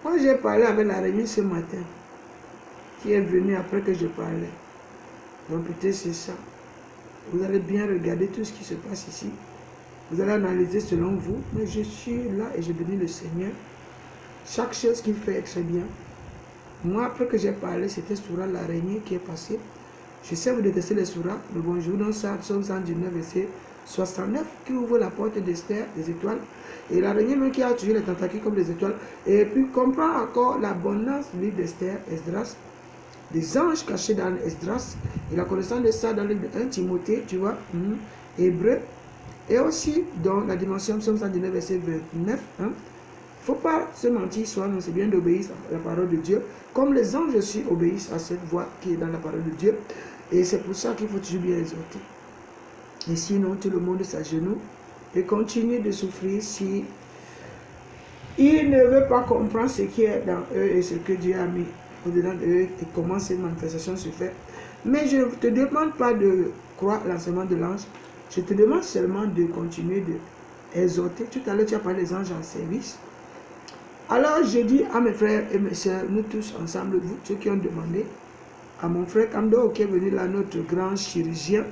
Quand j'ai parlé avec l'araignée ce matin, qui est venue après que je parlais, donc peut-être c'est ça. Vous allez bien regarder tout ce qui se passe ici. Vous allez analyser selon vous. Mais je suis là et je bénis le Seigneur. Chaque chose qu'il fait est très bien. Moi, après que j'ai parlé, c'était Sourate l'araignée qui est passée. Je sais vous détestez les sourates, mais bonjour dans ça, Psaume 119, verset 69, qui ouvre la porte d'Esther, des étoiles. Et l'araignée même qui a tué les tentacules comme des étoiles. Et puis comprend encore l'abondance du livre d'Esther, Esdras, des anges cachés dans Esdras, et la connaissance de ça dans le 1 Timothée, tu vois, Hébreu, et aussi dans la dimension Psaume 119, verset 29. Il ne faut pas se mentir, soit non, c'est bien d'obéir à la parole de Dieu, comme les anges aussi obéissent à cette voix qui est dans la parole de Dieu. Et c'est pour ça qu'il faut toujours bien exhorter. Et sinon, tout le monde s'agenouille et continue de souffrir si il ne veut pas comprendre ce qui est dans eux et ce que Dieu a mis au-dedans d'eux et comment cette manifestation se fait. Mais je ne te demande pas de croire l'enseignement de l'ange. Je te demande seulement de continuer d'exhorter. Tout à l'heure, tu as parlé des anges en service. Alors, je dis à mes frères et mes soeurs, nous tous ensemble, vous, ceux qui ont demandé, à mon frère Kamdo qui est venu là, notre grand chirurgien,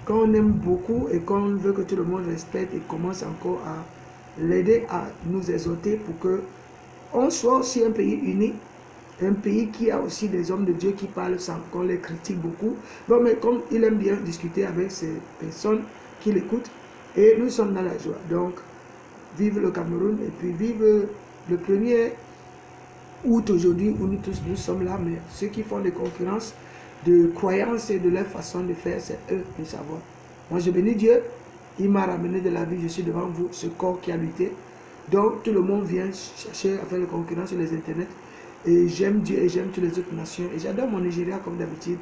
qu'on aime beaucoup et qu'on veut que tout le monde respecte et commence encore à l'aider à nous exhorter pour que on soit aussi un pays uni, un pays qui a aussi des hommes de Dieu qui parlent sans qu'on les critique beaucoup. Bon, mais comme il aime bien discuter avec ces personnes qui l'écoutent, et nous sommes dans la joie. Donc, vive le Cameroun et puis vive le 1er août aujourd'hui où nous tous nous sommes là, mais ceux qui font des conférences de croyances et de leur façon de faire, c'est eux de savoir. Moi, je bénis Dieu, il m'a ramené de la vie, je suis devant vous, ce corps qui a lutté. Donc, tout le monde vient chercher à faire des concurrences sur les internets. Et j'aime Dieu et j'aime toutes les autres nations. Et j'adore mon Nigeria comme d'habitude.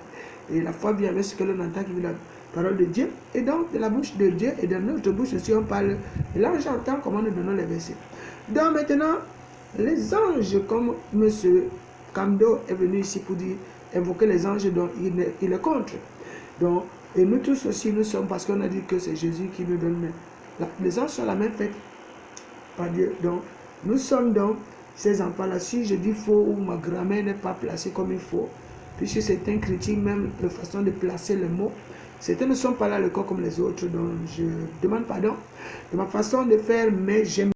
Et la foi vient avec ce que l'on entend qui vient de la parole de Dieu. Et donc, de la bouche de Dieu et de notre bouche aussi, on parle. Et là, j'entends comment nous donnons les versets. Donc, maintenant, les anges, comme M. Kamdo est venu ici pour dire, invoquer les anges, donc il est contre. Donc, et nous tous aussi, nous sommes, parce qu'on a dit que c'est Jésus qui nous donne. Les anges sont la même fête par Dieu. Donc, nous sommes donc ces enfants-là. Si je dis faux ou ma grammaire n'est pas placée comme il faut, puisque certains critiquent même la façon de placer les mots, certains ne sont pas là le corps comme les autres. Donc, je demande pardon de ma façon de faire, mais j'aime.